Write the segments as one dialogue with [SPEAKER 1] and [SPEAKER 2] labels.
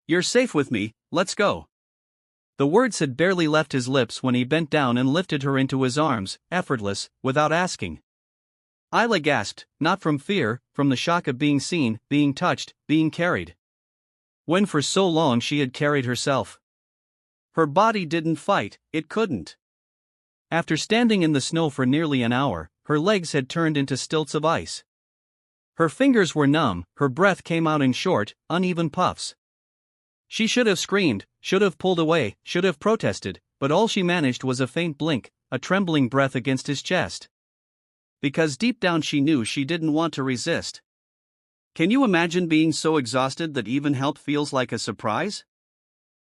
[SPEAKER 1] You're safe with me, let's go. The words had barely left his lips when he bent down and lifted her into his arms, effortless, without asking. Isla gasped, not from fear, from the shock of being seen, being touched, being carried. When for so long she had carried herself. Her body didn't fight, it couldn't. After standing in the snow for nearly an hour, her legs had turned into stilts of ice. Her fingers were numb, her breath came out in short, uneven puffs. She should have screamed, should have pulled away, should have protested, but all she managed was a faint blink, a trembling breath against his chest. Because deep down she knew she didn't want to resist. Can you imagine being so exhausted that even help feels like a surprise?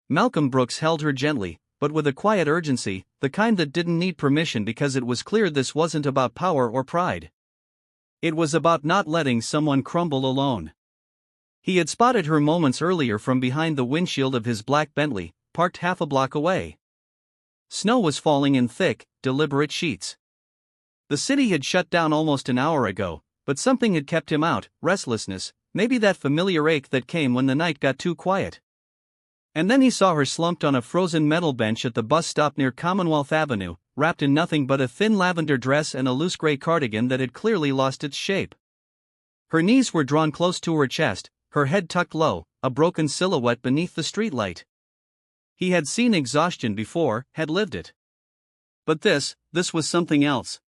[SPEAKER 1] Malcolm Brooks held her gently, but with a quiet urgency, the kind that didn't need permission because it was clear this wasn't about power or pride. It was about not letting someone crumble alone. He had spotted her moments earlier from behind the windshield of his black Bentley, parked half a block away. Snow was falling in thick, deliberate sheets. The city had shut down almost an hour ago, but something had kept him out, restlessness, maybe that familiar ache that came when the night got too quiet. And then he saw her slumped on a frozen metal bench at the bus stop near Commonwealth Avenue, wrapped in nothing but a thin lavender dress and a loose gray cardigan that had clearly lost its shape. Her knees were drawn close to her chest, her head tucked low, a broken silhouette beneath the streetlight. He had seen exhaustion before, had lived it. But this was something else.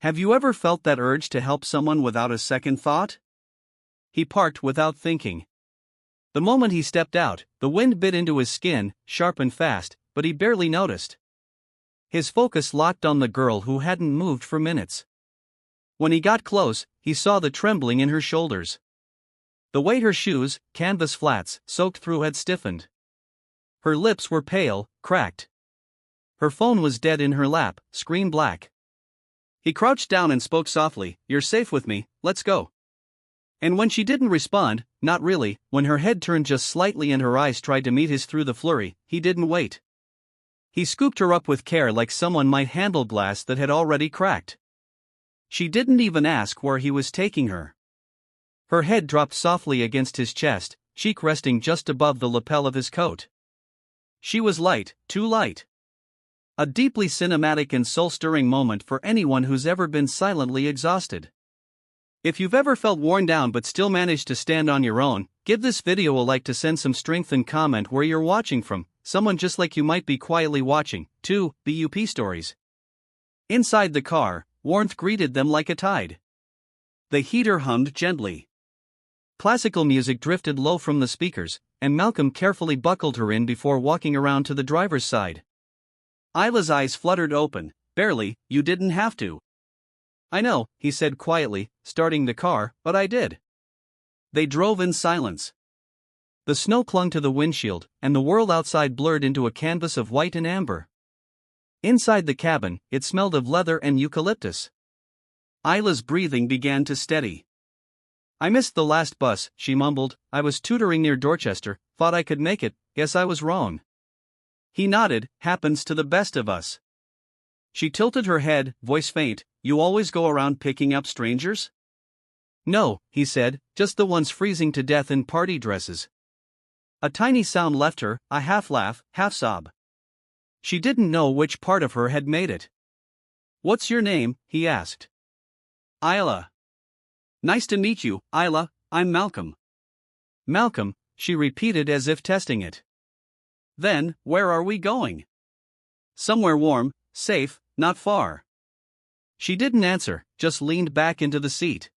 [SPEAKER 1] Have you ever felt that urge to help someone without a second thought? He parked without thinking. The moment he stepped out, the wind bit into his skin, sharp and fast, but he barely noticed. His focus locked on the girl who hadn't moved for minutes. When he got close, he saw the trembling in her shoulders. The way her shoes, canvas flats, soaked through had stiffened. Her lips were pale, cracked. Her phone was dead in her lap, screen black. He crouched down and spoke softly, "You're safe with me, let's go." And when she didn't respond, not really, when her head turned just slightly and her eyes tried to meet his through the flurry, he didn't wait. He scooped her up with care like someone might handle glass that had already cracked. She didn't even ask where he was taking her. Her head dropped softly against his chest, cheek resting just above the lapel of his coat. She was light, too light. A deeply cinematic and soul-stirring moment for anyone who's ever been silently exhausted. If you've ever felt worn down but still managed to stand on your own, give this video a like to send some strength and comment where you're watching from, someone just like you might be quietly watching, too, BUP stories. Inside the car, warmth greeted them like a tide. The heater hummed gently. Classical music drifted low from the speakers, and Malcolm carefully buckled her in before walking around to the driver's side. Isla's eyes fluttered open. "Barely, you didn't have to." "I know," he said quietly, starting the car, "but I did." They drove in silence. The snow clung to the windshield, and the world outside blurred into a canvas of white and amber. Inside the cabin, it smelled of leather and eucalyptus. Isla's breathing began to steady. "I missed the last bus," she mumbled. "I was tutoring near Dorchester, thought I could make it, guess I was wrong." He nodded. "Happens to the best of us." She tilted her head, voice faint. "You always go around picking up strangers?" "No," he said, "just the ones freezing to death in party dresses." A tiny sound left her, a half laugh, half sob. She didn't know which part of her had made it. "What's your name?" he asked. "Isla." "Nice to meet you, Isla, I'm Malcolm." "Malcolm," she repeated as if testing it. "Then, where are we going?" "Somewhere warm, safe, not far." She didn't answer, just leaned back into the seat.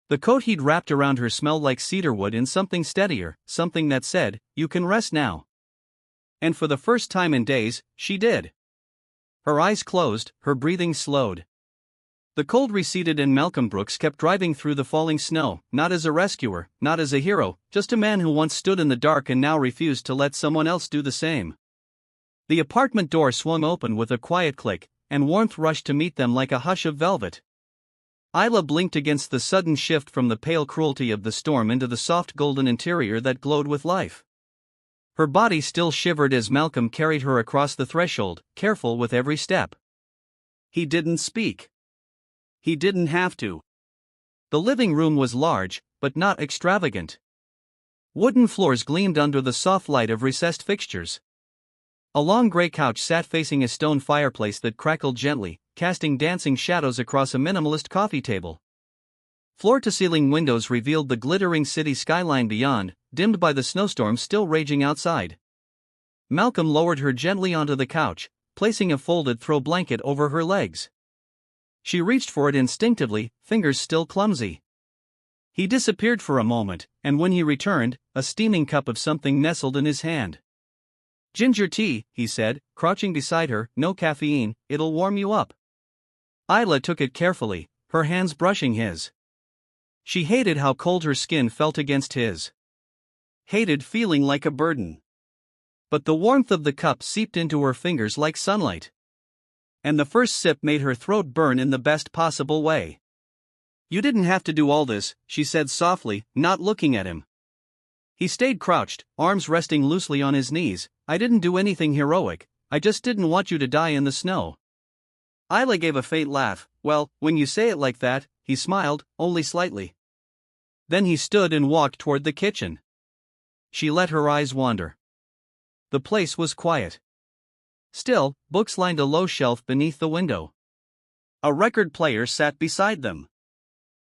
[SPEAKER 1] The coat he'd wrapped around her smelled like cedarwood and something steadier, something that said, "You can rest now." And for the first time in days, she did. Her eyes closed, her breathing slowed. The cold receded and Malcolm Brooks kept driving through the falling snow, not as a rescuer, not as a hero, just a man who once stood in the dark and now refused to let someone else do the same. The apartment door swung open with a quiet click, and warmth rushed to meet them like a hush of velvet. Isla blinked against the sudden shift from the pale cruelty of the storm into the soft golden interior that glowed with life. Her body still shivered as Malcolm carried her across the threshold, careful with every step. He didn't speak. He didn't have to. The living room was large, but not extravagant. Wooden floors gleamed under the soft light of recessed fixtures. A long gray couch sat facing a stone fireplace that crackled gently, casting dancing shadows across a minimalist coffee table. Floor-to-ceiling windows revealed the glittering city skyline beyond, dimmed by the snowstorm still raging outside. Malcolm lowered her gently onto the couch, placing a folded throw blanket over her legs. She reached for it instinctively, fingers still clumsy. He disappeared for a moment, and when he returned, a steaming cup of something nestled in his hand. "Ginger tea," he said, crouching beside her. "No caffeine, it'll warm you up." Isla took it carefully, her hands brushing his. She hated how cold her skin felt against his. Hated feeling like a burden. But the warmth of the cup seeped into her fingers like sunlight. And the first sip made her throat burn in the best possible way. "You didn't have to do all this," she said softly, not looking at him. He stayed crouched, arms resting loosely on his knees. "I didn't do anything heroic, I just didn't want you to die in the snow." Isla gave a faint laugh. "Well, when you say it like that," he smiled, only slightly. Then he stood and walked toward the kitchen. She let her eyes wander. The place was quiet. Still, books lined a low shelf beneath the window. A record player sat beside them.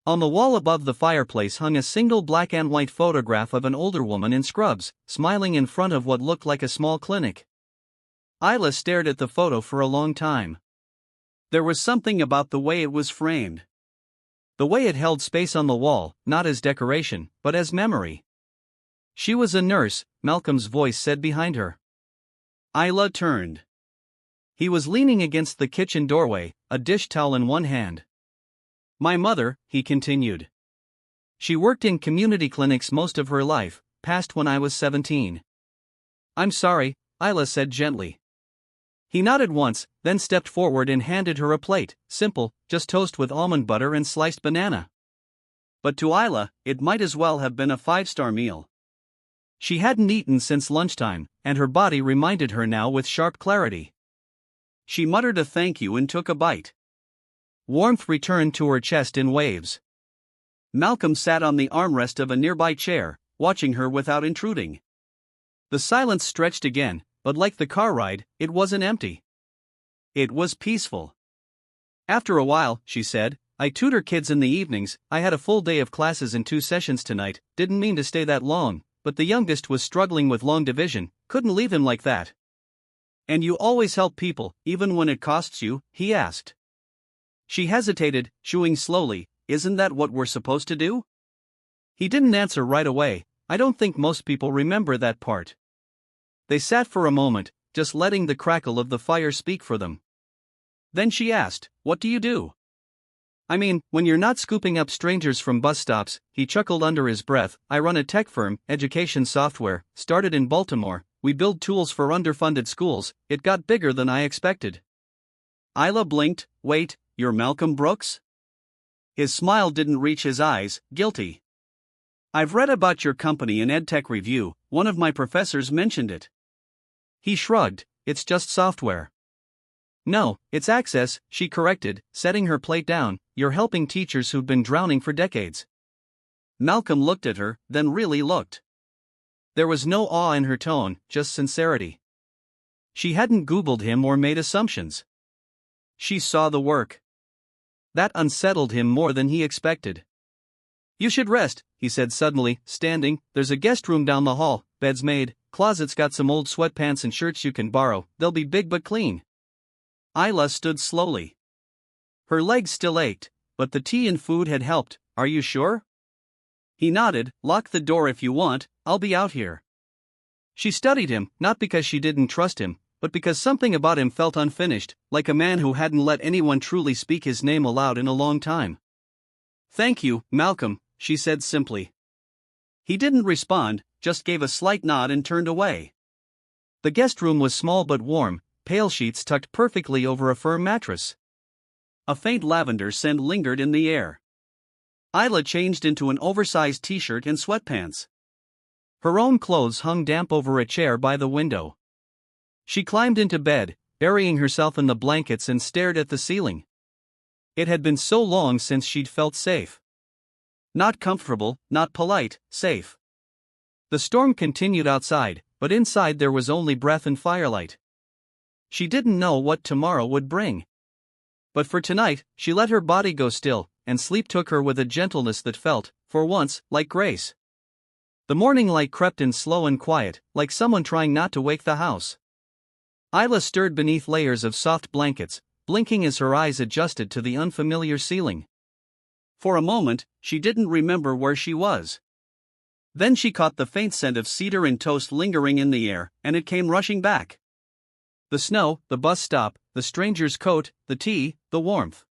[SPEAKER 1] On the wall above the fireplace hung a single black and white photograph of an older woman in scrubs, smiling in front of what looked like a small clinic. Isla stared at the photo for a long time. There was something about the way it was framed. The way it held space on the wall, not as decoration, but as memory. "She was a nurse," Malcolm's voice said behind her. Isla turned. He was leaning against the kitchen doorway, a dish towel in one hand. "My mother," he continued. "She worked in community clinics most of her life, passed when I was 17. "I'm sorry," Isla said gently. He nodded once, then stepped forward and handed her a plate, simple, just toast with almond butter and sliced banana. But to Isla, it might as well have been a 5-star meal. She hadn't eaten since lunchtime, and her body reminded her now with sharp clarity. She muttered a thank you and took a bite. Warmth returned to her chest in waves. Malcolm sat on the armrest of a nearby chair, watching her without intruding. The silence stretched again, but like the car ride, it wasn't empty. It was peaceful. "After a while," she said, "I tutor kids in the evenings. I had a full day of classes in 2 sessions tonight, didn't mean to stay that long, but the youngest was struggling with long division, couldn't leave him like that." "And you always help people, even when it costs you?" he asked. She hesitated, chewing slowly. "Isn't that what we're supposed to do?" He didn't answer right away. "I don't think most people remember that part." They sat for a moment, just letting the crackle of the fire speak for them. Then she asked, "What do you do?" "I mean, when you're not scooping up strangers from bus stops," he chuckled under his breath. "I run a tech firm, education software, started in Baltimore. We build tools for underfunded schools. It got bigger than I expected." Isla blinked. "Wait, you're Malcolm Brooks?" His smile didn't reach his eyes. "Guilty. I've read about your company in EdTech Review, one of my professors mentioned it." He shrugged. "It's just software." "No, it's Access," she corrected, setting her plate down. "You're helping teachers who've been drowning for decades." Malcolm looked at her, then really looked. There was no awe in her tone, just sincerity. She hadn't Googled him or made assumptions. She saw the work. That unsettled him more than he expected. "You should rest," he said suddenly, standing. "There's a guest room down the hall, bed's made, closet's got some old sweatpants and shirts you can borrow, they'll be big but clean." Isla stood slowly. Her legs still ached, but the tea and food had helped. "Are you sure?" He nodded. "Lock the door if you want, I'll be out here." She studied him, not because she didn't trust him, but because something about him felt unfinished, like a man who hadn't let anyone truly speak his name aloud in a long time. "Thank you, Malcolm," she said simply. He didn't respond, just gave a slight nod and turned away. The guest room was small but warm, pale sheets tucked perfectly over a firm mattress. A faint lavender scent lingered in the air. Isla changed into an oversized t-shirt and sweatpants. Her own clothes hung damp over a chair by the window. She climbed into bed, burying herself in the blankets and stared at the ceiling. It had been so long since she'd felt safe. Not comfortable, not polite, safe. The storm continued outside, but inside there was only breath and firelight. She didn't know what tomorrow would bring. But for tonight, she let her body go still, and sleep took her with a gentleness that felt, for once, like grace. The morning light crept in slow and quiet, like someone trying not to wake the house. Isla stirred beneath layers of soft blankets, blinking as her eyes adjusted to the unfamiliar ceiling. For a moment, she didn't remember where she was. Then she caught the faint scent of cedar and toast lingering in the air, and it came rushing back. The snow, the bus stop, the stranger's coat, the tea, the warmth.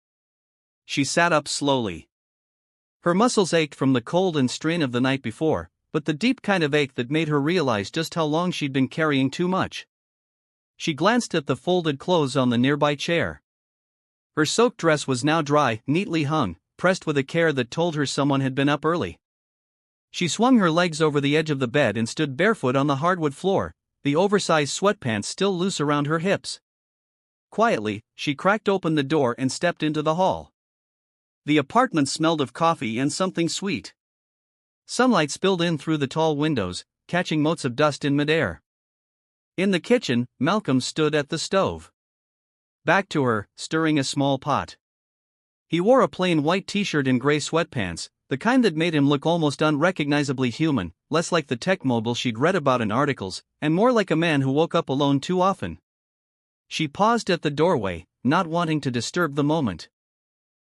[SPEAKER 1] She sat up slowly. Her muscles ached from the cold and strain of the night before, but the deep kind of ache that made her realize just how long she'd been carrying too much. She glanced at the folded clothes on the nearby chair. Her soaked dress was now dry, neatly hung, pressed with a care that told her someone had been up early. She swung her legs over the edge of the bed and stood barefoot on the hardwood floor, the oversized sweatpants still loose around her hips. Quietly, she cracked open the door and stepped into the hall. The apartment smelled of coffee and something sweet. Sunlight spilled in through the tall windows, catching motes of dust in midair. In the kitchen, Malcolm stood at the stove. Back to her, stirring a small pot. He wore a plain white t-shirt and gray sweatpants, the kind that made him look almost unrecognizably human, less like the tech mogul she'd read about in articles, and more like a man who woke up alone too often. She paused at the doorway, not wanting to disturb the moment.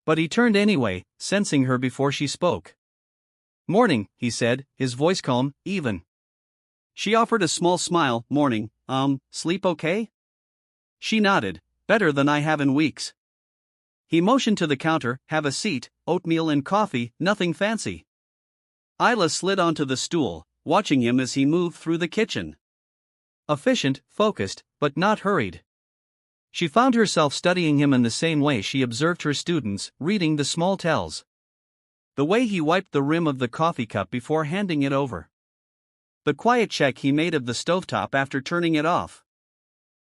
[SPEAKER 1] But he turned anyway, sensing her before she spoke. "Morning," he said, his voice calm, even. She offered a small smile. "Morning, sleep okay?" She nodded. "Better than I have in weeks." He motioned to the counter. "Have a seat, oatmeal and coffee, nothing fancy." Isla slid onto the stool, watching him as he moved through the kitchen. Efficient, focused, but not hurried. She found herself studying him in the same way she observed her students, reading the small tells. The way he wiped the rim of the coffee cup before handing it over. The quiet check he made of the stovetop after turning it off.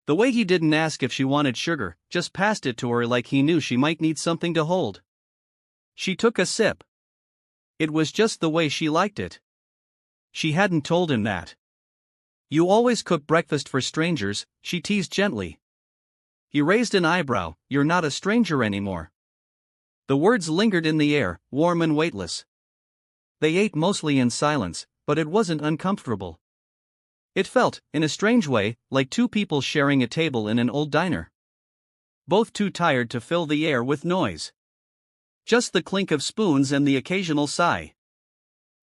[SPEAKER 1] The way he didn't ask if she wanted sugar, just passed it to her like he knew she might need something to hold. She took a sip. It was just the way she liked it. She hadn't told him that. "You always cook breakfast for strangers," she teased gently. He raised an eyebrow. "You're not a stranger anymore." The words lingered in the air, warm and weightless. They ate mostly in silence, but it wasn't uncomfortable. It felt, in a strange way, like two people sharing a table in an old diner. Both too tired to fill the air with noise. Just the clink of spoons and the occasional sigh.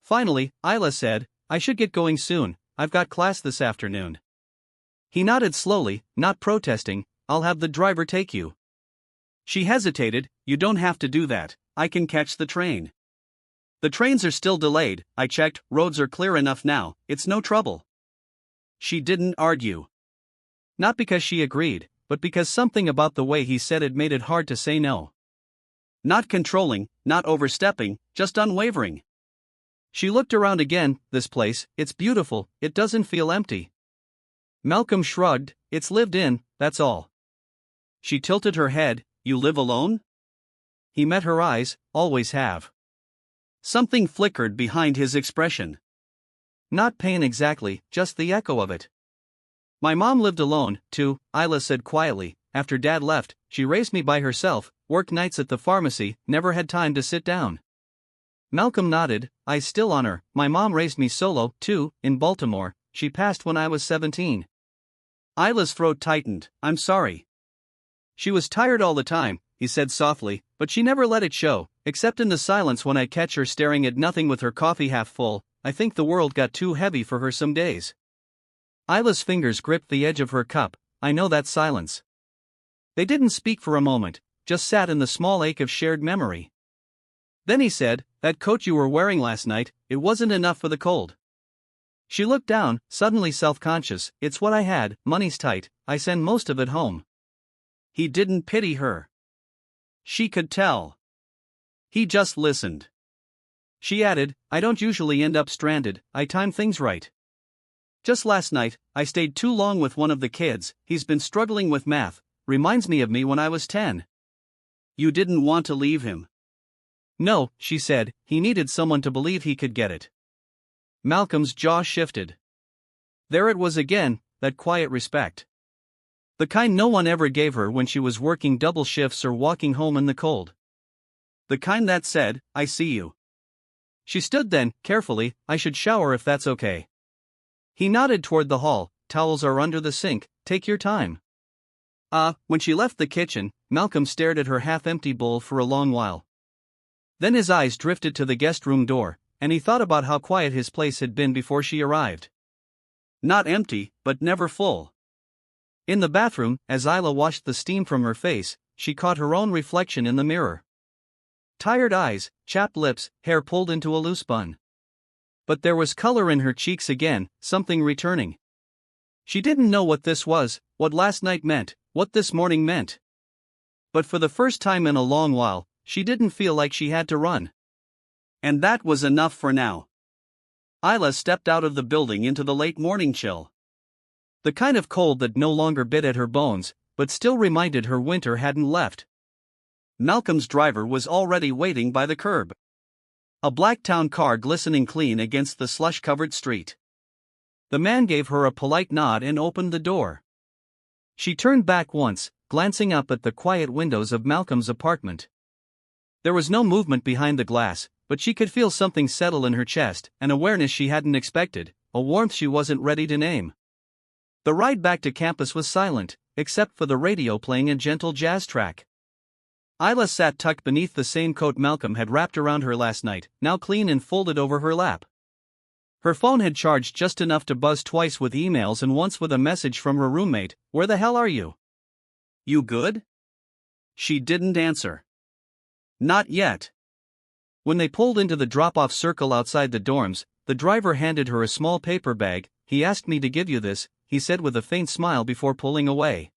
[SPEAKER 1] Finally, Isla said, "I should get going soon, I've got class this afternoon." He nodded slowly, not protesting. "I'll have the driver take you." She hesitated. "You don't have to do that, I can catch the train." "The trains are still delayed, I checked, roads are clear enough now, it's no trouble." She didn't argue. Not because she agreed, but because something about the way he said it made it hard to say no. Not controlling, not overstepping, just unwavering. She looked around again. "This place, it's beautiful, it doesn't feel empty." Malcolm shrugged. "It's lived in, that's all." She tilted her head. "You live alone?" He met her eyes. "Always have." Something flickered behind his expression. Not pain exactly, just the echo of it. "My mom lived alone, too," Isla said quietly. "After Dad left, she raised me by herself, worked nights at the pharmacy, never had time to sit down." Malcolm nodded. "Eyes still on her. My mom raised me solo, too, in Baltimore. She passed when I was 17. Isla's throat tightened. "I'm sorry." "She was tired all the time," he said softly, "but she never let it show, except in the silence when I catch her staring at nothing with her coffee half full. I think the world got too heavy for her some days." Isla's fingers gripped the edge of her cup. "I know that silence." They didn't speak for a moment, just sat in the small ache of shared memory. Then he said, "That coat you were wearing last night, it wasn't enough for the cold." She looked down, suddenly self-conscious. "It's what I had, money's tight, I send most of it home." He didn't pity her. She could tell. He just listened. She added, "I don't usually end up stranded, I time things right. Just last night, I stayed too long with one of the kids, he's been struggling with math, reminds me of me when I was 10. You didn't want to leave him." "No," she said, "he needed someone to believe he could get it." Malcolm's jaw shifted. There it was again, that quiet respect. The kind no one ever gave her when she was working double shifts or walking home in the cold. The kind that said, "I see you." She stood then, carefully. "I should shower if that's okay." He nodded toward the hall. "Towels are under the sink, take your time." When she left the kitchen, Malcolm stared at her half-empty bowl for a long while. Then his eyes drifted to the guest room door, and he thought about how quiet his place had been before she arrived. Not empty, but never full. In the bathroom, as Isla washed the steam from her face, she caught her own reflection in the mirror. Tired eyes, chapped lips, hair pulled into a loose bun. But there was color in her cheeks again, something returning. She didn't know what this was, what last night meant, what this morning meant. But for the first time in a long while, she didn't feel like she had to run. And that was enough for now. Isla stepped out of the building into the late morning chill. The kind of cold that no longer bit at her bones, but still reminded her winter hadn't left. Malcolm's driver was already waiting by the curb. A black town car glistening clean against the slush-covered street. The man gave her a polite nod and opened the door. She turned back once, glancing up at the quiet windows of Malcolm's apartment. There was no movement behind the glass, but she could feel something settle in her chest, an awareness she hadn't expected, a warmth she wasn't ready to name. The ride back to campus was silent, except for the radio playing a gentle jazz track. Isla sat tucked beneath the same coat Malcolm had wrapped around her last night, now clean and folded over her lap. Her phone had charged just enough to buzz twice with emails and once with a message from her roommate. "Where the hell are you? You good?" She didn't answer. Not yet. When they pulled into the drop-off circle outside the dorms, the driver handed her a small paper bag. "He asked me to give you this," he said with a faint smile before pulling away.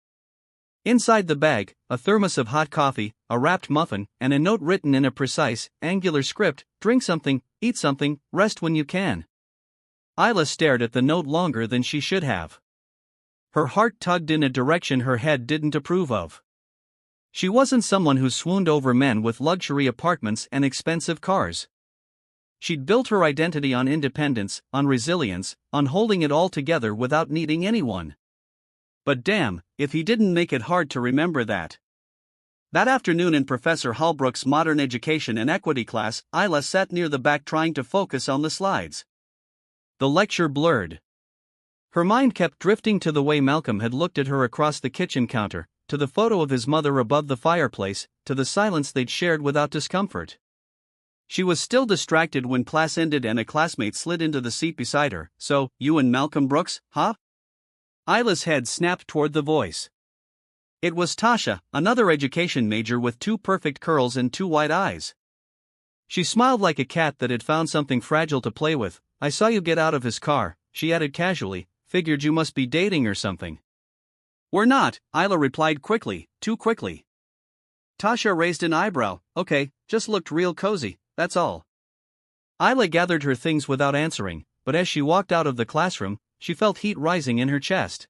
[SPEAKER 1] Inside the bag, a thermos of hot coffee, a wrapped muffin, and a note written in a precise, angular script: "Drink something, eat something, rest when you can." Isla stared at the note longer than she should have. Her heart tugged in a direction her head didn't approve of. She wasn't someone who swooned over men with luxury apartments and expensive cars. She'd built her identity on independence, on resilience, on holding it all together without needing anyone. But damn, if he didn't make it hard to remember that. That afternoon in Professor Holbrook's Modern Education and Equity class, Isla sat near the back trying to focus on the slides. The lecture blurred. Her mind kept drifting to the way Malcolm had looked at her across the kitchen counter, to the photo of his mother above the fireplace, to the silence they'd shared without discomfort. She was still distracted when class ended and a classmate slid into the seat beside her. "So, you and Malcolm Brooks, huh?" Isla's head snapped toward the voice. It was Tasha, another education major with two perfect curls and two white eyes. She smiled like a cat that had found something fragile to play with. "I saw you get out of his car," she added casually. "Figured you must be dating or something." "We're not," Isla replied quickly, too quickly. Tasha raised an eyebrow. "Okay, just looked real cozy, that's all." Isla gathered her things without answering, but as she walked out of the classroom, she felt heat rising in her chest.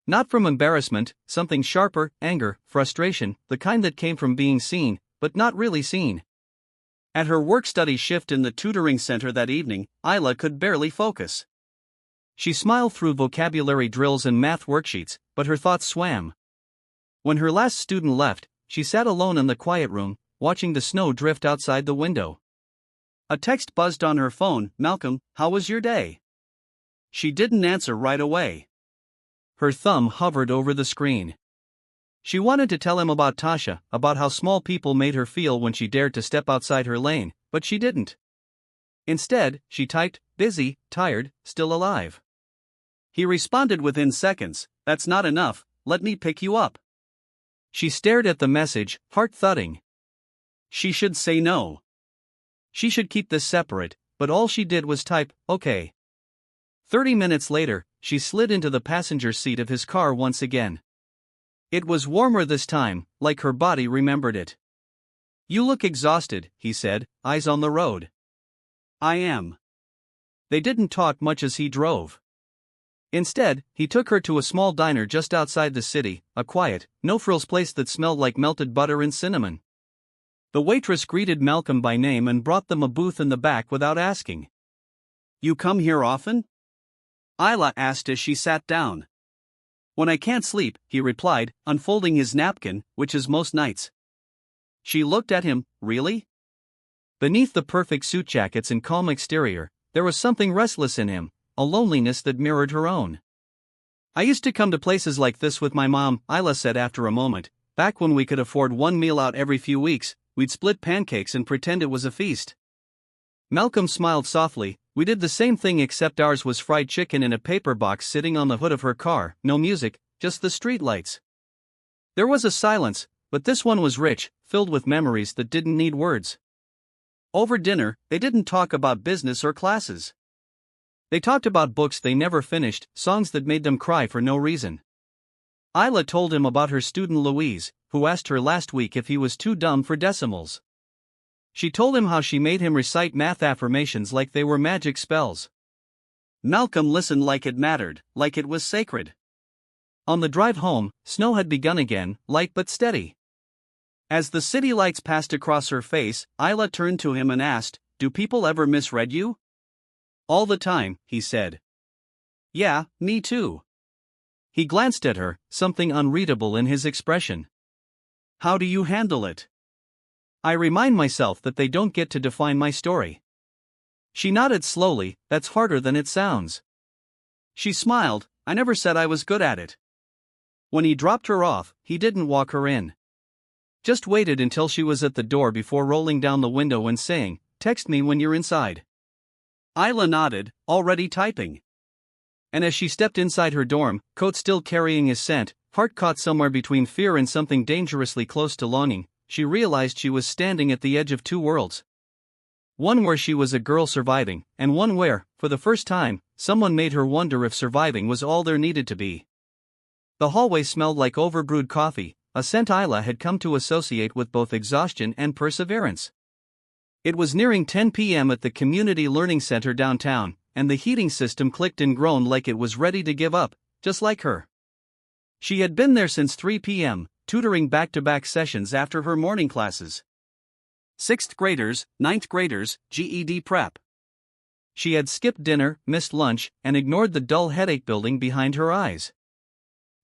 [SPEAKER 1] Not from embarrassment, something sharper, anger, frustration, the kind that came from being seen, but not really seen. At her work-study shift in the tutoring center that evening, Isla could barely focus. She smiled through vocabulary drills and math worksheets, but her thoughts swam. When her last student left, she sat alone in the quiet room, watching the snow drift outside the window. A text buzzed on her phone. "Malcolm, how was your day?" She didn't answer right away. Her thumb hovered over the screen. She wanted to tell him about Tasha, about how small people made her feel when she dared to step outside her lane, but she didn't. Instead, she typed, "Busy, tired, still alive." He responded within seconds, "That's not enough, let me pick you up." She stared at the message, heart thudding. She should say no. She should keep this separate, but all she did was type, "Okay." 30 minutes later, she slid into the passenger seat of his car once again. It was warmer this time, like her body remembered it. "You look exhausted," he said, eyes on the road. "I am." They didn't talk much as he drove. Instead, he took her to a small diner just outside the city, a quiet, no-frills place that smelled like melted butter and cinnamon. The waitress greeted Malcolm by name and brought them a booth in the back without asking. You come here often? Isla asked as she sat down. When I can't sleep, he replied, unfolding his napkin, which is most nights. She looked at him. Really? Beneath the perfect suit jackets and calm exterior, there was something restless in him, a loneliness that mirrored her own. I used to come to places like this with my mom, Isla said after a moment. Back when we could afford one meal out every few weeks, we'd split pancakes and pretend it was a feast. Malcolm smiled softly. We did the same thing except ours was fried chicken in a paper box sitting on the hood of her car, no music, just the street lights. There was a silence, but this one was rich, filled with memories that didn't need words. Over dinner, they didn't talk about business or classes. They talked about books they never finished, songs that made them cry for no reason. Isla told him about her student Louise, who asked her last week if he was too dumb for decimals. She told him how she made him recite math affirmations like they were magic spells. Malcolm listened like it mattered, like it was sacred. On the drive home, snow had begun again, light but steady. As the city lights passed across her face, Isla turned to him and asked, "Do people ever misread you?" "All the time," he said. "Yeah, me too." He glanced at her, something unreadable in his expression. "How do you handle it?" "I remind myself that they don't get to define my story." She nodded slowly. "That's harder than it sounds." She smiled. "I never said I was good at it." When he dropped her off, he didn't walk her in. Just waited until she was at the door before rolling down the window and saying, "Text me when you're inside." Isla nodded, already typing. And as she stepped inside her dorm, coat still carrying his scent, heart caught somewhere between fear and something dangerously close to longing, she realized she was standing at the edge of two worlds. One where she was a girl surviving, and one where, for the first time, someone made her wonder if surviving was all there needed to be. The hallway smelled like overbrewed coffee, a scent Isla had come to associate with both exhaustion and perseverance. It was nearing 10 p.m. at the Community Learning Center downtown, and the heating system clicked and groaned like it was ready to give up, just like her. She had been there since 3 p.m., tutoring back-to-back sessions after her morning classes. 6th graders, 9th graders, GED prep. She had skipped dinner, missed lunch, and ignored the dull headache building behind her eyes.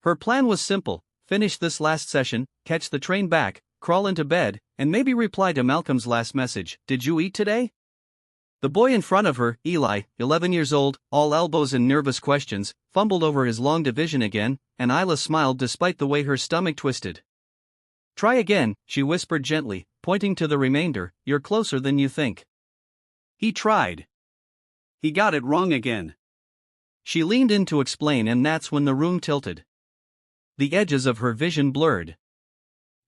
[SPEAKER 1] Her plan was simple: finish this last session, catch the train back, crawl into bed, and maybe reply to Malcolm's last message, "Did you eat today?" The boy in front of her, Eli, 11 years old, all elbows and nervous questions, fumbled over his long division again, and Isla smiled despite the way her stomach twisted. "Try again," she whispered gently, pointing to the remainder. "You're closer than you think." He tried. He got it wrong again. She leaned in to explain, and that's when the room tilted. The edges of her vision blurred.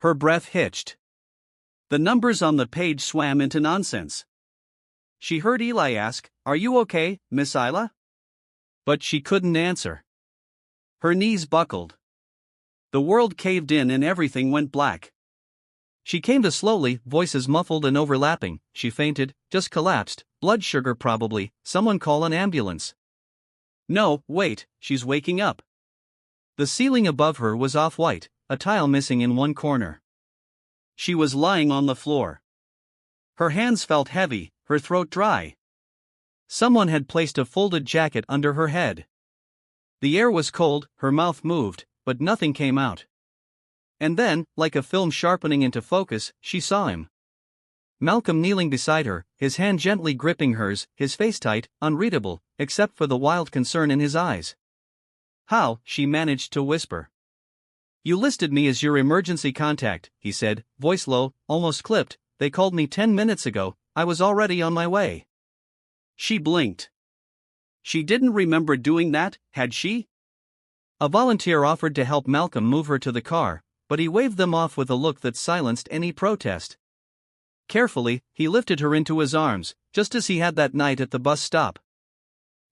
[SPEAKER 1] Her breath hitched. The numbers on the page swam into nonsense. She heard Eli ask, "Are you okay, Miss Isla?" But she couldn't answer. Her knees buckled. The world caved in and everything went black. She came to slowly, voices muffled and overlapping. She fainted, just collapsed, blood sugar probably, someone call an ambulance. No, wait, she's waking up. The ceiling above her was off-white, a tile missing in one corner. She was lying on the floor. Her hands felt heavy, her throat dry. Someone had placed a folded jacket under her head. The air was cold, her mouth moved, but nothing came out. And then, like a film sharpening into focus, she saw him. Malcolm kneeling beside her, his hand gently gripping hers, his face tight, unreadable, except for the wild concern in his eyes. "How?" she managed to whisper. "You listed me as your emergency contact," he said, voice low, almost clipped. "They called me 10 minutes ago, I was already on my way." She blinked. She didn't remember doing that, had she? A volunteer offered to help Malcolm move her to the car, but he waved them off with a look that silenced any protest. Carefully, he lifted her into his arms, just as he had that night at the bus stop.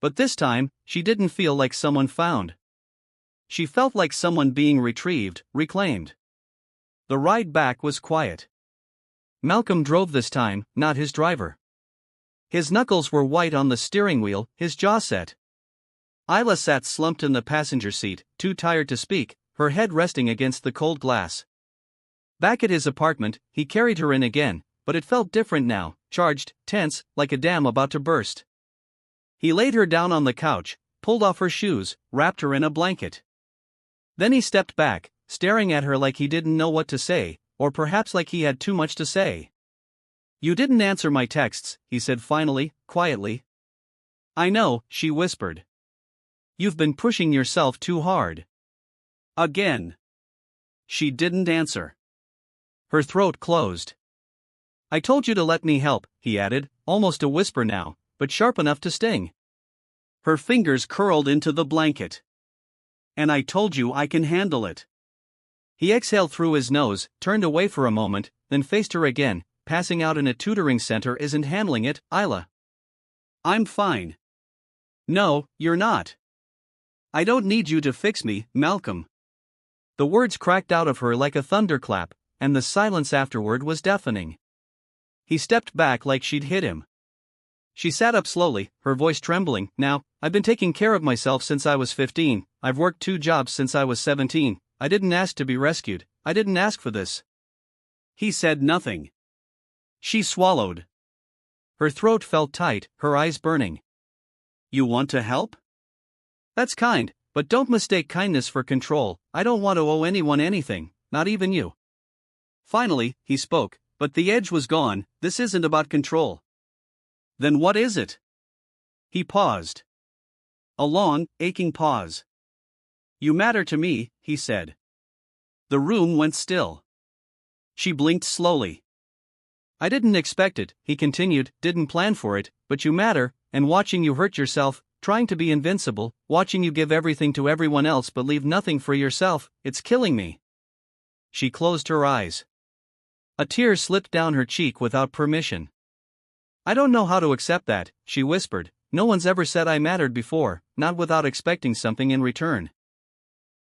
[SPEAKER 1] But this time, she didn't feel like someone found. She felt like someone being retrieved, reclaimed. The ride back was quiet. Malcolm drove this time, not his driver. His knuckles were white on the steering wheel, his jaw set. Isla sat slumped in the passenger seat, too tired to speak, her head resting against the cold glass. Back at his apartment, he carried her in again, but it felt different now, charged, tense, like a dam about to burst. He laid her down on the couch, pulled off her shoes, wrapped her in a blanket. Then he stepped back, staring at her like he didn't know what to say, or perhaps like he had too much to say. "You didn't answer my texts," he said finally, quietly. "I know," she whispered. "You've been pushing yourself too hard." Again. She didn't answer. Her throat closed. "I told you to let me help," he added, almost a whisper now, but sharp enough to sting. Her fingers curled into the blanket. "And I told you I can handle it." He exhaled through his nose, turned away for a moment, then faced her again. "Passing out in a tutoring center isn't handling it, Isla. I'm fine." "No, you're not. I don't need you to fix me, Malcolm." The words cracked out of her like a thunderclap, and the silence afterward was deafening. He stepped back like she'd hit him. She sat up slowly, her voice trembling. "Now, I've been taking care of myself since I was 15, I've worked 2 jobs since I was 17, I didn't ask to be rescued, I didn't ask for this." He said nothing. She swallowed. Her throat felt tight, her eyes burning. "You want to help? That's kind, but don't mistake kindness for control. I don't want to owe anyone anything, not even you." Finally, he spoke, but the edge was gone. "This isn't about control." "Then what is it?" He paused. A long, aching pause. "You matter to me," he said. The room went still. She blinked slowly. "I didn't expect it," he continued, "didn't plan for it, but you matter, and watching you hurt yourself, trying to be invincible, watching you give everything to everyone else but leave nothing for yourself, it's killing me." She closed her eyes. A tear slipped down her cheek without permission. "I don't know how to accept that," she whispered. "No one's ever said I mattered before, not without expecting something in return."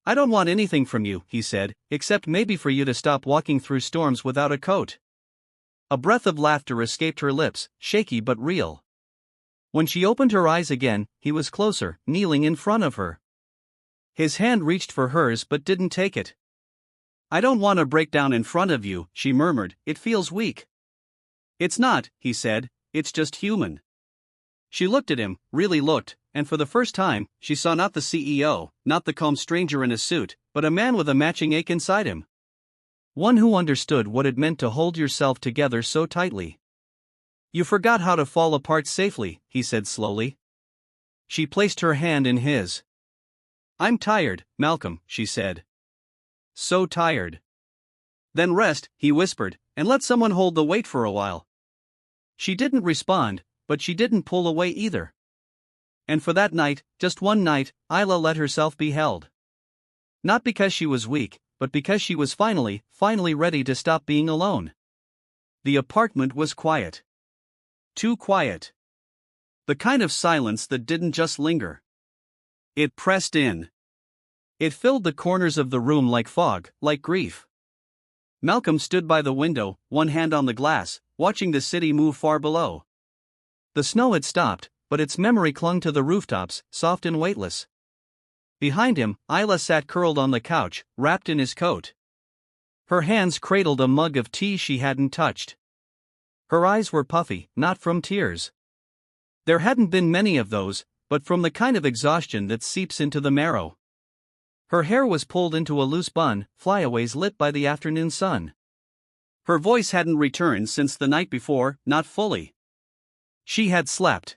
[SPEAKER 1] "I don't want anything from you," he said, "except maybe for you to stop walking through storms without a coat." A breath of laughter escaped her lips, shaky but real. When she opened her eyes again, he was closer, kneeling in front of her. His hand reached for hers but didn't take it. "I don't want to break down in front of you," she murmured, "it feels weak." "It's not," he said, "it's just human." She looked at him, really looked, and for the first time, she saw not the CEO, not the calm stranger in a suit, but a man with a matching ache inside him. One who understood what it meant to hold yourself together so tightly. "You forgot how to fall apart safely," he said slowly. She placed her hand in his. "I'm tired, Malcolm," she said. "So tired." "Then rest," he whispered, "and let someone hold the weight for a while." She didn't respond, but she didn't pull away either. And for that night, just one night, Isla let herself be held. Not because she was weak, but because she was finally ready to stop being alone. The apartment was quiet. Too quiet. The kind of silence that didn't just linger. It pressed in. It filled the corners of the room like fog, like grief. Malcolm stood by the window, one hand on the glass, watching the city move far below. The snow had stopped, but its memory clung to the rooftops, soft and weightless. Behind him, Isla sat curled on the couch, wrapped in his coat. Her hands cradled a mug of tea she hadn't touched. Her eyes were puffy, not from tears. There hadn't been many of those, but from the kind of exhaustion that seeps into the marrow. Her hair was pulled into a loose bun, flyaways lit by the afternoon sun. Her voice hadn't returned since the night before, not fully. She had slept.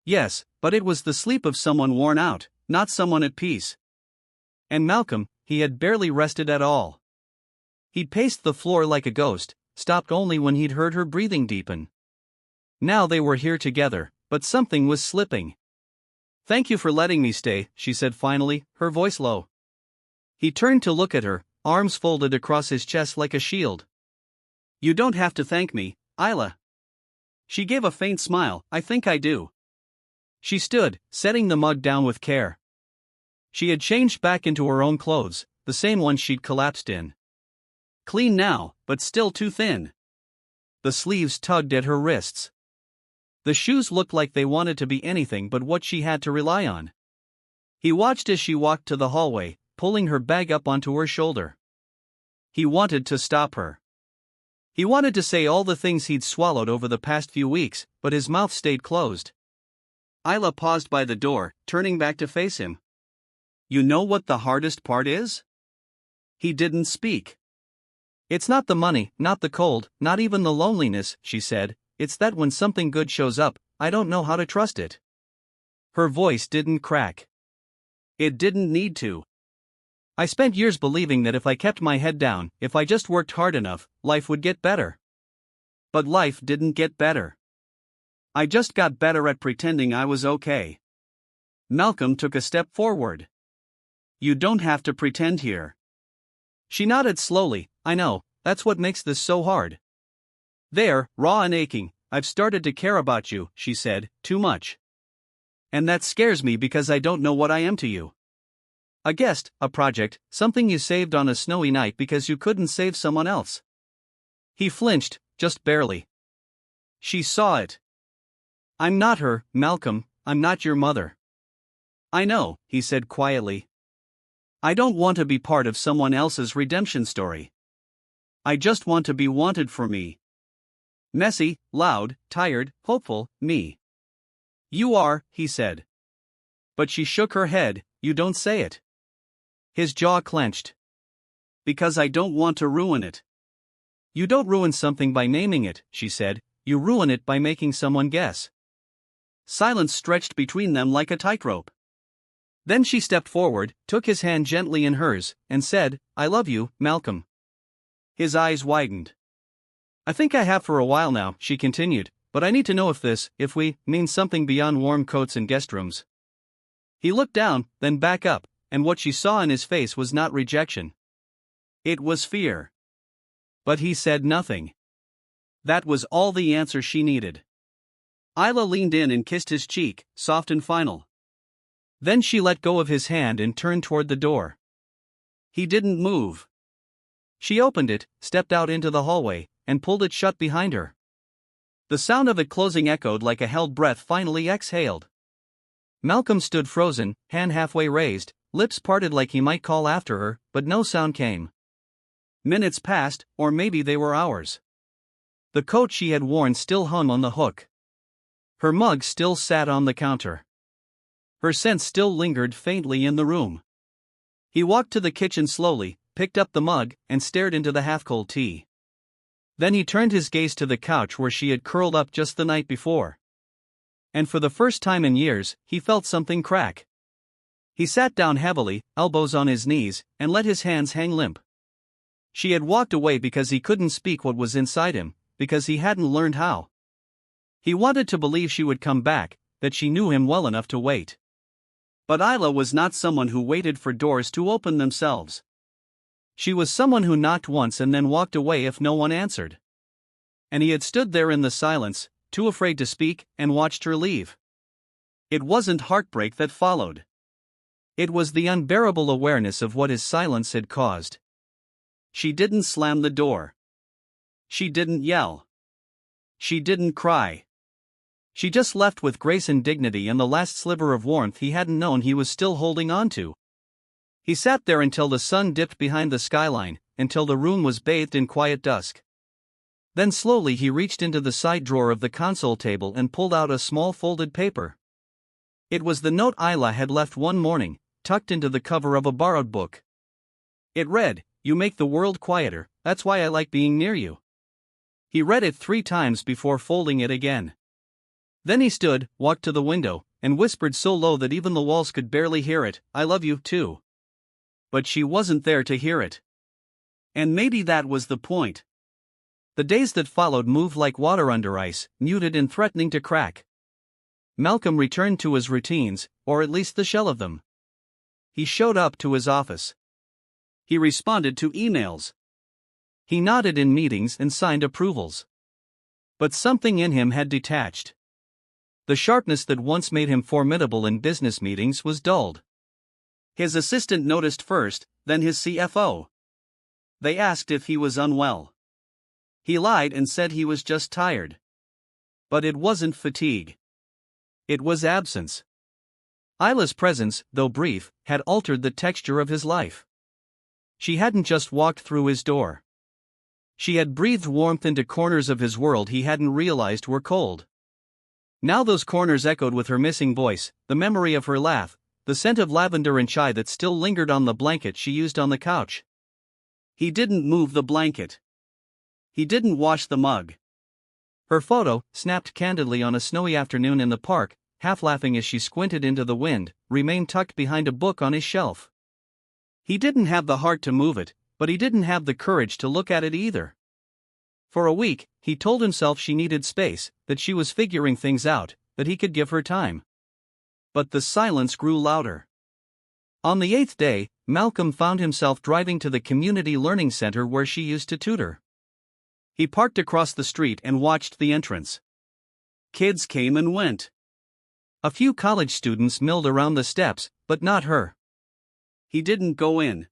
[SPEAKER 1] Yes, but it was the sleep of someone worn out, not someone at peace. And Malcolm, he had barely rested at all. He'd paced the floor like a ghost, stopped only when he'd heard her breathing deepen. Now they were here together, but something was slipping. "Thank you for letting me stay," she said finally, her voice low. He turned to look at her, arms folded across his chest like a shield. "You don't have to thank me, Isla." She gave a faint smile. "I think I do." She stood, setting the mug down with care. She had changed back into her own clothes, the same ones she'd collapsed in. Clean now, but still too thin. The sleeves tugged at her wrists. The shoes looked like they wanted to be anything but what she had to rely on. He watched as she walked to the hallway, pulling her bag up onto her shoulder. He wanted to stop her. He wanted to say all the things he'd swallowed over the past few weeks, but his mouth stayed closed. Isla paused by the door, turning back to face him. You know what the hardest part is? He didn't speak. It's not the money, not the cold, not even the loneliness, she said, it's that when something good shows up, I don't know how to trust it. Her voice didn't crack. It didn't need to. I spent years believing that if I kept my head down, if I just worked hard enough, life would get better. But life didn't get better. I just got better at pretending I was okay. Malcolm took a step forward. You don't have to pretend here. She nodded slowly. I know, that's what makes this so hard. There, raw and aching, I've started to care about you, she said, too much. And that scares me because I don't know what I am to you. A guest, a project, something you saved on a snowy night because you couldn't save someone else. He flinched, just barely. She saw it. I'm not her, Malcolm, I'm not your mother. I know, he said quietly. I don't want to be part of someone else's redemption story. I just want to be wanted for me. Messy, loud, tired, hopeful, me. You are, he said. But she shook her head, you don't say it. His jaw clenched. Because I don't want to ruin it. You don't ruin something by naming it, she said, you ruin it by making someone guess. Silence stretched between them like a tightrope. Then she stepped forward, took his hand gently in hers, and said, I love you, Malcolm. His eyes widened. I think I have for a while now, she continued, but I need to know if we, means something beyond warm coats and guest rooms. He looked down, then back up, and what she saw in his face was not rejection. It was fear. But he said nothing. That was all the answer she needed. Isla leaned in and kissed his cheek, soft and final. Then she let go of his hand and turned toward the door. He didn't move. She opened it, stepped out into the hallway, and pulled it shut behind her. The sound of it closing echoed like a held breath finally exhaled. Malcolm stood frozen, hand halfway raised, lips parted like he might call after her, but no sound came. Minutes passed, or maybe they were hours. The coat she had worn still hung on the hook. Her mug still sat on the counter. Her scent still lingered faintly in the room. He walked to the kitchen slowly, picked up the mug, and stared into the half-cold tea. Then he turned his gaze to the couch where she had curled up just the night before. And for the first time in years, he felt something crack. He sat down heavily, elbows on his knees, and let his hands hang limp. She had walked away because he couldn't speak what was inside him, because he hadn't learned how. He wanted to believe she would come back, that she knew him well enough to wait. But Isla was not someone who waited for doors to open themselves. She was someone who knocked once and then walked away if no one answered. And he had stood there in the silence, too afraid to speak, and watched her leave. It wasn't heartbreak that followed. It was the unbearable awareness of what his silence had caused. She didn't slam the door. She didn't yell. She didn't cry. She just left with grace and dignity and the last sliver of warmth he hadn't known he was still holding on to. He sat there until the sun dipped behind the skyline, until the room was bathed in quiet dusk. Then slowly he reached into the side drawer of the console table and pulled out a small folded paper. It was the note Isla had left one morning, tucked into the cover of a borrowed book. It read, "You make the world quieter, that's why I like being near you." He read it 3 times before folding it again. Then he stood, walked to the window, and whispered so low that even the walls could barely hear it, "I love you, too." But she wasn't there to hear it. And maybe that was the point. The days that followed moved like water under ice, muted and threatening to crack. Malcolm returned to his routines, or at least the shell of them. He showed up to his office. He responded to emails. He nodded in meetings and signed approvals. But something in him had detached. The sharpness that once made him formidable in business meetings was dulled. His assistant noticed first, then his CFO. They asked if he was unwell. He lied and said he was just tired. But it wasn't fatigue. It was absence. Isla's presence, though brief, had altered the texture of his life. She hadn't just walked through his door. She had breathed warmth into corners of his world he hadn't realized were cold. Now those corners echoed with her missing voice, the memory of her laugh, the scent of lavender and chai that still lingered on the blanket she used on the couch. He didn't move the blanket. He didn't wash the mug. Her photo, snapped candidly on a snowy afternoon in the park, half laughing as she squinted into the wind, remained tucked behind a book on his shelf. He didn't have the heart to move it, but he didn't have the courage to look at it either. For a week, he told himself she needed space, that she was figuring things out, that he could give her time. But the silence grew louder. On the 8th day, Malcolm found himself driving to the community learning center where she used to tutor. He parked across the street and watched the entrance. Kids came and went. A few college students milled around the steps, but not her. He didn't go in.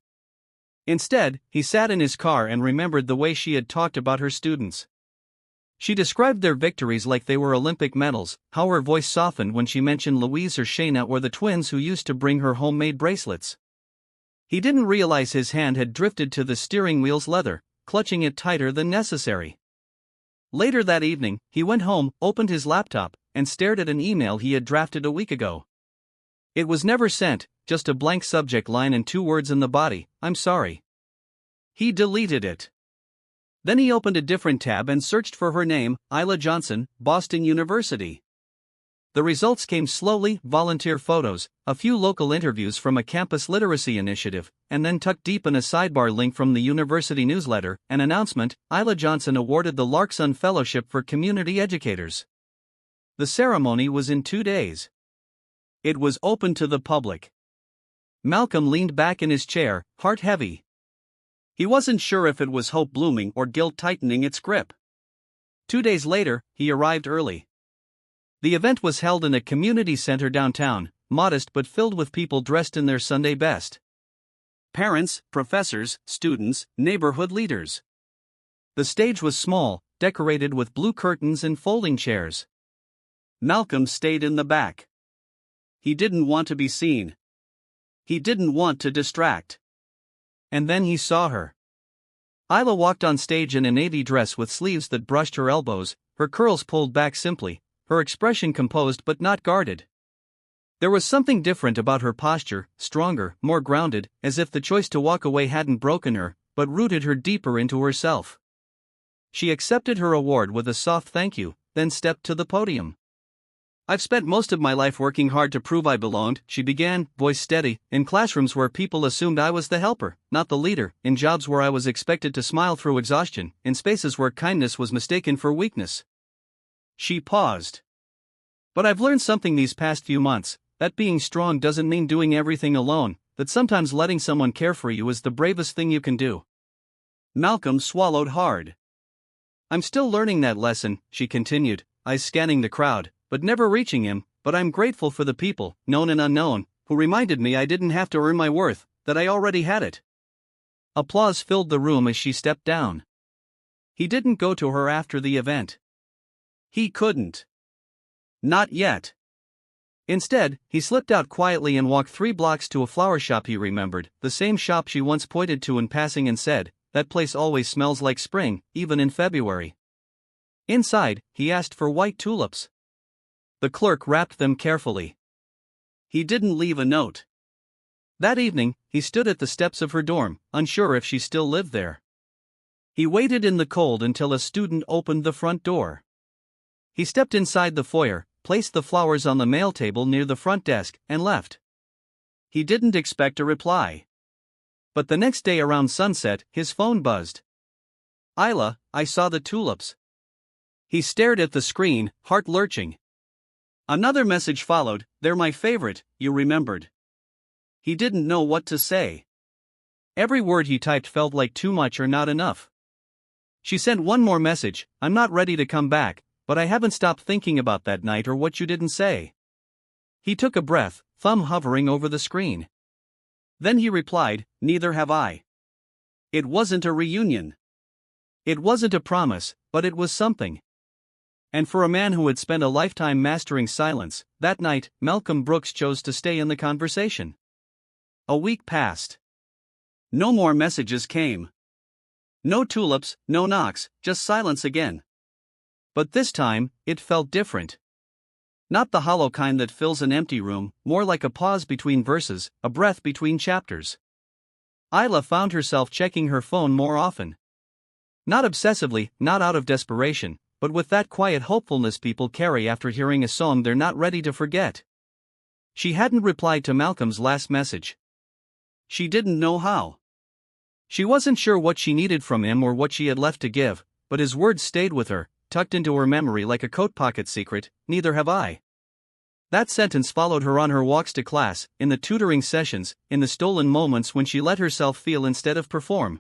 [SPEAKER 1] Instead, he sat in his car and remembered the way she had talked about her students. She described their victories like they were Olympic medals, how her voice softened when she mentioned Louise or Shayna or the twins who used to bring her homemade bracelets. He didn't realize his hand had drifted to the steering wheel's leather, clutching it tighter than necessary. Later that evening, he went home, opened his laptop, and stared at an email he had drafted a week ago. It was never sent, just a blank subject line and 2 words in the body, "I'm sorry." He deleted it. Then he opened a different tab and searched for her name, Isla Johnson, Boston University. The results came slowly: volunteer photos, a few local interviews from a campus literacy initiative, and then tucked deep in a sidebar link from the university newsletter, an announcement: Isla Johnson awarded the Larkson Fellowship for Community Educators. The ceremony was in 2 days. It was open to the public. Malcolm leaned back in his chair, heart heavy. He wasn't sure if it was hope blooming or guilt tightening its grip. 2 days later, he arrived early. The event was held in a community center downtown, modest but filled with people dressed in their Sunday best. Parents, professors, students, neighborhood leaders. The stage was small, decorated with blue curtains and folding chairs. Malcolm stayed in the back. He didn't want to be seen. He didn't want to distract. And then he saw her. Isla walked on stage in a navy dress with sleeves that brushed her elbows, her curls pulled back simply, her expression composed but not guarded. There was something different about her posture, stronger, more grounded, as if the choice to walk away hadn't broken her, but rooted her deeper into herself. She accepted her award with a soft thank you, then stepped to the podium. "I've spent most of my life working hard to prove I belonged," she began, voice steady, "in classrooms where people assumed I was the helper, not the leader, in jobs where I was expected to smile through exhaustion, in spaces where kindness was mistaken for weakness." She paused. "But I've learned something these past few months, that being strong doesn't mean doing everything alone, that sometimes letting someone care for you is the bravest thing you can do." Malcolm swallowed hard. "I'm still learning that lesson," she continued, eyes scanning the crowd, but never reaching him, "but I'm grateful for the people, known and unknown, who reminded me I didn't have to earn my worth, that I already had it." Applause filled the room as she stepped down. He didn't go to her after the event. He couldn't. Not yet. Instead, he slipped out quietly and walked 3 blocks to a flower shop he remembered, the same shop she once pointed to in passing and said, "That place always smells like spring, even in February." Inside, he asked for white tulips. The clerk wrapped them carefully. He didn't leave a note. That evening, he stood at the steps of her dorm, unsure if she still lived there. He waited in the cold until a student opened the front door. He stepped inside the foyer, placed the flowers on the mail table near the front desk, and left. He didn't expect a reply. But the next day around sunset, his phone buzzed. "Isla, I saw the tulips." He stared at the screen, heart lurching. Another message followed, "They're my favorite, you remembered." He didn't know what to say. Every word he typed felt like too much or not enough. She sent one more message, "I'm not ready to come back, but I haven't stopped thinking about that night or what you didn't say." He took a breath, thumb hovering over the screen. Then he replied, "Neither have I." It wasn't a reunion. It wasn't a promise, but it was something. And for a man who had spent a lifetime mastering silence, that night, Malcolm Brooks chose to stay in the conversation. A week passed. No more messages came. No tulips, no knocks, just silence again. But this time, it felt different. Not the hollow kind that fills an empty room, more like a pause between verses, a breath between chapters. Isla found herself checking her phone more often. Not obsessively, not out of desperation, but with that quiet hopefulness people carry after hearing a song they're not ready to forget. She hadn't replied to Malcolm's last message. She didn't know how. She wasn't sure what she needed from him or what she had left to give, but his words stayed with her, tucked into her memory like a coat pocket secret. Neither have I. That sentence followed her on her walks to class, in the tutoring sessions, in the stolen moments when she let herself feel instead of perform.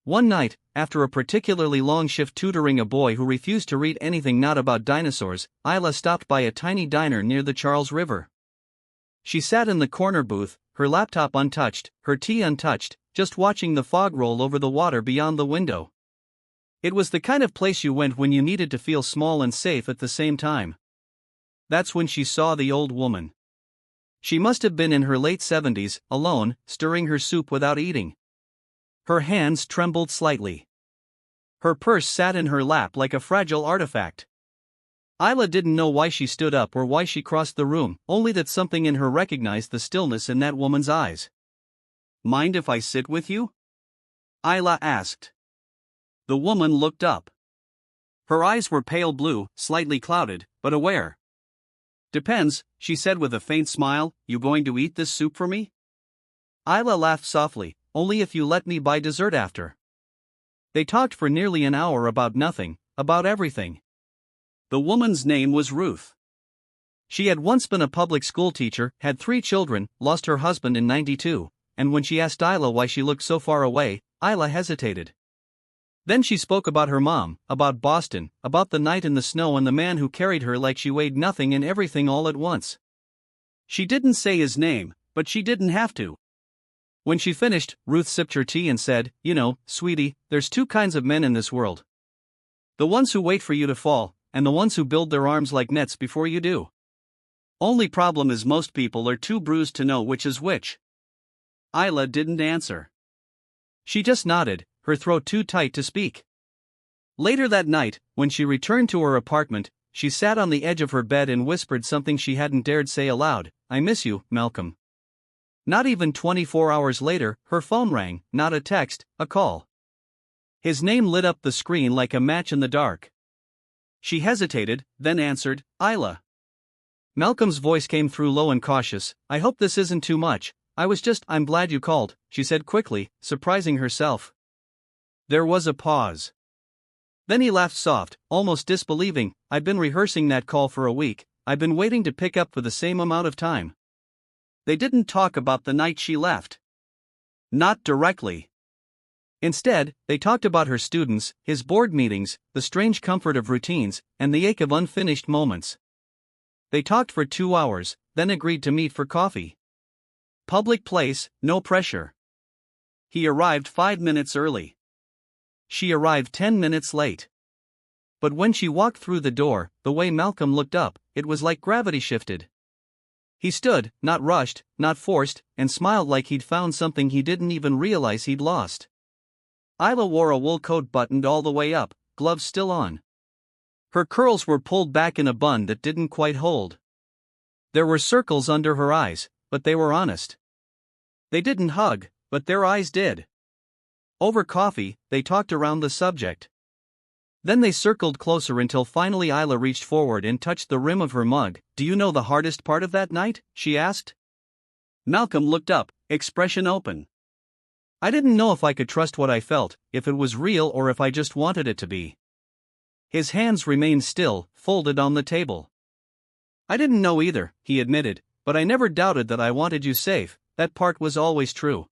[SPEAKER 1] One night, after a particularly long shift tutoring a boy who refused to read anything not about dinosaurs, Isla stopped by a tiny diner near the Charles River. She sat in the corner booth, her laptop untouched, her tea untouched, just watching the fog roll over the water beyond the window. It was the kind of place you went when you needed to feel small and safe at the same time. That's when she saw the old woman. She must have been in her late 70s, alone, stirring her soup without eating. Her hands trembled slightly. Her purse sat in her lap like a fragile artifact. Isla didn't know why she stood up or why she crossed the room, only that something in her recognized the stillness in that woman's eyes. "Mind if I sit with you?" Isla asked. The woman looked up. Her eyes were pale blue, slightly clouded, but aware. "Depends," she said with a faint smile. "You going to eat this soup for me?" Isla laughed softly. "Only if you let me buy dessert after." They talked for nearly an hour about nothing, about everything. The woman's name was Ruth. She had once been a public school teacher, had 3 children, lost her husband in '92, and when she asked Isla why she looked so far away, Isla hesitated. Then she spoke about her mom, about Boston, about the night in the snow and the man who carried her like she weighed nothing and everything all at once. She didn't say his name, but she didn't have to. When she finished, Ruth sipped her tea and said, "You know, sweetie, there's 2 kinds of men in this world. The ones who wait for you to fall, and the ones who build their arms like nets before you do. Only problem is most people are too bruised to know which is which." Isla didn't answer. She just nodded, her throat too tight to speak. Later that night, when she returned to her apartment, she sat on the edge of her bed and whispered something she hadn't dared say aloud. "I miss you, Malcolm." Not even 24 hours later, her phone rang, not a text, a call. His name lit up the screen like a match in the dark. She hesitated, then answered, "Isla." Malcolm's voice came through low and cautious. "I hope this isn't too much. I'm glad you called," she said quickly, surprising herself. There was a pause. Then he laughed soft, almost disbelieving. "I've been rehearsing that call for a week. I've been waiting to pick up for the same amount of time." They didn't talk about the night she left. Not directly. Instead, they talked about her students, his board meetings, the strange comfort of routines, and the ache of unfinished moments. They talked for 2 hours, then agreed to meet for coffee. Public place, no pressure. He arrived 5 minutes early. She arrived 10 minutes late. But when she walked through the door, the way Malcolm looked up, it was like gravity shifted. He stood, not rushed, not forced, and smiled like he'd found something he didn't even realize he'd lost. Isla wore a wool coat buttoned all the way up, gloves still on. Her curls were pulled back in a bun that didn't quite hold. There were circles under her eyes, but they were honest. They didn't hug, but their eyes did. Over coffee, they talked around the subject. Then they circled closer until finally Isla reached forward and touched the rim of her mug. "Do you know the hardest part of that night?" she asked. Malcolm looked up, expression open. "I didn't know if I could trust what I felt, if it was real or if I just wanted it to be." His hands remained still, folded on the table. "I didn't know either," he admitted, "but I never doubted that I wanted you safe. That part was always true."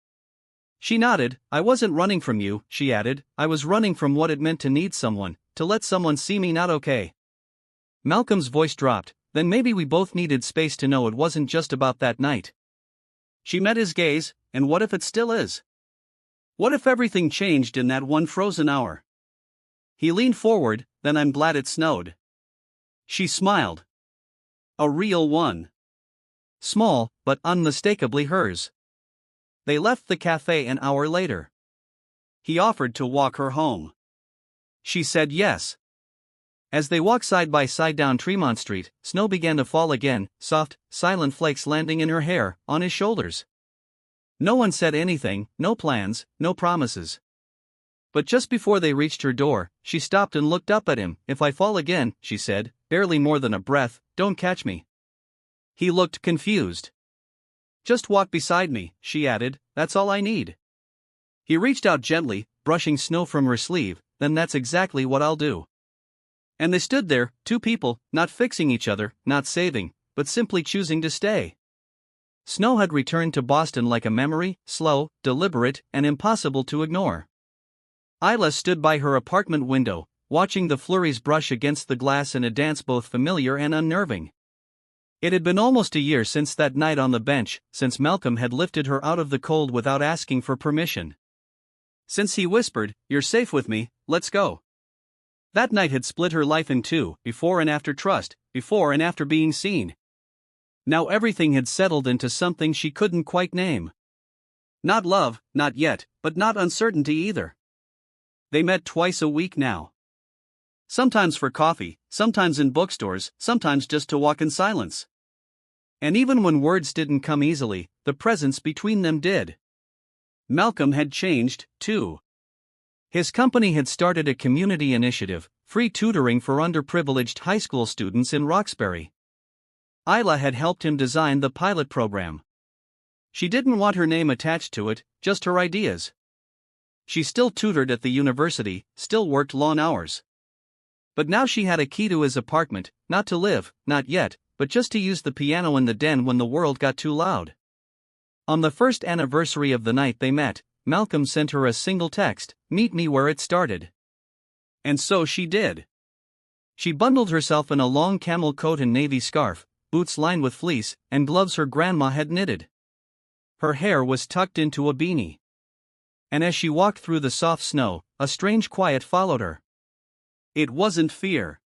[SPEAKER 1] She nodded. "I wasn't running from you," she added. "I was running from what it meant to need someone, to let someone see me not okay." Malcolm's voice dropped. "Then maybe we both needed space to know it wasn't just about that night." She met his gaze. "And what if it still is? What if everything changed in that one frozen hour?" He leaned forward. "Then I'm glad it snowed." She smiled. A real one. Small, but unmistakably hers. They left the cafe an hour later. He offered to walk her home. She said yes. As they walked side by side down Tremont Street, snow began to fall again, soft, silent flakes landing in her hair, on his shoulders. No one said anything, no plans, no promises. But just before they reached her door, she stopped and looked up at him. "If I fall again," she said, barely more than a breath, "don't catch me." He looked confused. "Just walk beside me," she added, "that's all I need." He reached out gently, brushing snow from her sleeve. "Then that's exactly what I'll do." And they stood there, two people, not fixing each other, not saving, but simply choosing to stay. Snow had returned to Boston like a memory, slow, deliberate, and impossible to ignore. Isla stood by her apartment window, watching the flurries brush against the glass in a dance both familiar and unnerving. It had been almost a year since that night on the bench, since Malcolm had lifted her out of the cold without asking for permission. Since he whispered, "You're safe with me, let's go." That night had split her life in two, before and after trust, before and after being seen. Now everything had settled into something she couldn't quite name. Not love, not yet, but not uncertainty either. They met twice a week now. Sometimes for coffee, sometimes in bookstores, sometimes just to walk in silence. And even when words didn't come easily, the presence between them did. Malcolm had changed, too. His company had started a community initiative, free tutoring for underprivileged high school students in Roxbury. Isla had helped him design the pilot program. She didn't want her name attached to it, just her ideas. She still tutored at the university, still worked long hours. But now she had a key to his apartment, not to live, not yet, but just to use the piano in the den when the world got too loud. On the first anniversary of the night they met, Malcolm sent her a single text, "Meet me where it started." And so she did. She bundled herself in a long camel coat and navy scarf, boots lined with fleece, and gloves her grandma had knitted. Her hair was tucked into a beanie. And as she walked through the soft snow, a strange quiet followed her. It wasn't fear.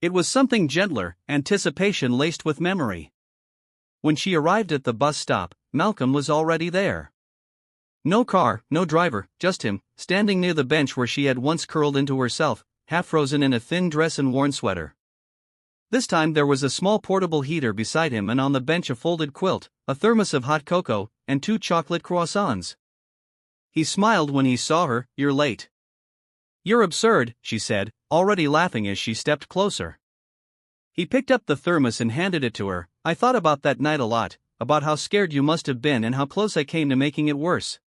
[SPEAKER 1] It was something gentler, anticipation laced with memory. When she arrived at the bus stop, Malcolm was already there. No car, no driver, just him, standing near the bench where she had once curled into herself, half frozen in a thin dress and worn sweater. This time there was a small portable heater beside him, and on the bench a folded quilt, a thermos of hot cocoa, and 2 chocolate croissants. He smiled when he saw her. "You're late." "You're absurd," she said, already laughing as she stepped closer. He picked up the thermos and handed it to her. "I thought about that night a lot, about how scared you must have been and how close I came to making it worse."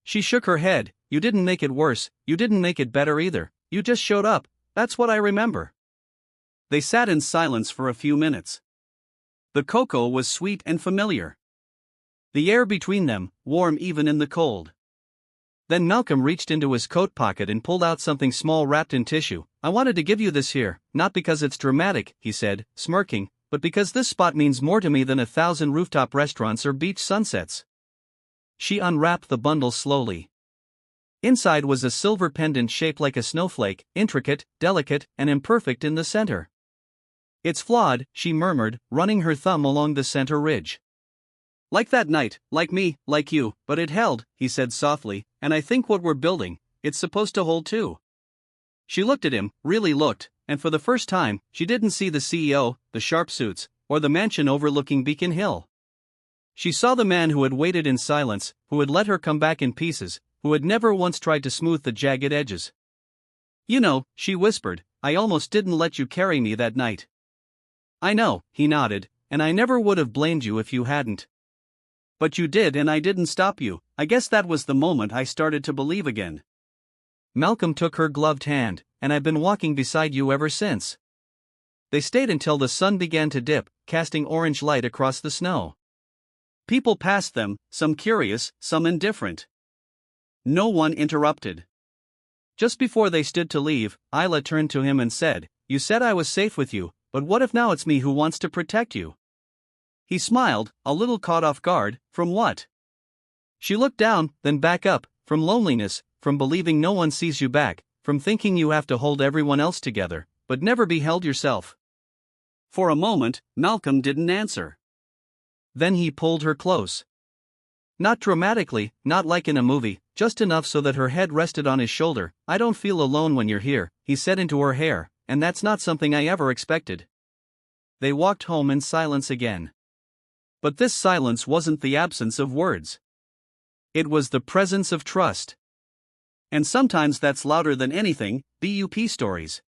[SPEAKER 1] She shook her head. "You didn't make it worse, you didn't make it better either, you just showed up, that's what I remember." They sat in silence for a few minutes. The cocoa was sweet and familiar. The air between them, warm even in the cold. Then Malcolm reached into his coat pocket and pulled out something small wrapped in tissue. "I wanted to give you this here, not because it's dramatic," he said, smirking, "but because this spot means more to me than 1,000 rooftop restaurants or beach sunsets." She unwrapped the bundle slowly. Inside was a silver pendant shaped like a snowflake, intricate, delicate, and imperfect in the center. "It's flawed," she murmured, running her thumb along the center ridge. "Like that night, like me, like you, but it held," he said softly, "and I think what we're building, it's supposed to hold too." She looked at him, really looked, and for the first time, she didn't see the CEO, the sharp suits, or the mansion overlooking Beacon Hill. She saw the man who had waited in silence, who had let her come back in pieces, who had never once tried to smooth the jagged edges. "You know," she whispered, "I almost didn't let you carry me that night." "I know," he nodded, "and I never would have blamed you if you hadn't. But you did, and I didn't stop you. I guess that was the moment I started to believe again." Malcolm took her gloved hand. "And I've been walking beside you ever since." They stayed until the sun began to dip, casting orange light across the snow. People passed them, some curious, some indifferent. No one interrupted. Just before they stood to leave, Isla turned to him and said, "You said I was safe with you, but what if now it's me who wants to protect you?" He smiled, a little caught off guard. "From what?" She looked down, then back up. "From loneliness, from believing no one sees you back, from thinking you have to hold everyone else together, but never be held yourself." For a moment, Malcolm didn't answer. Then he pulled her close. Not dramatically, not like in a movie, just enough so that her head rested on his shoulder. "I don't feel alone when you're here," he said into her hair, and that's not something I ever expected. They walked home in silence again. But this silence wasn't the absence of words. It was the presence of trust. And sometimes that's louder than anything. BUP stories.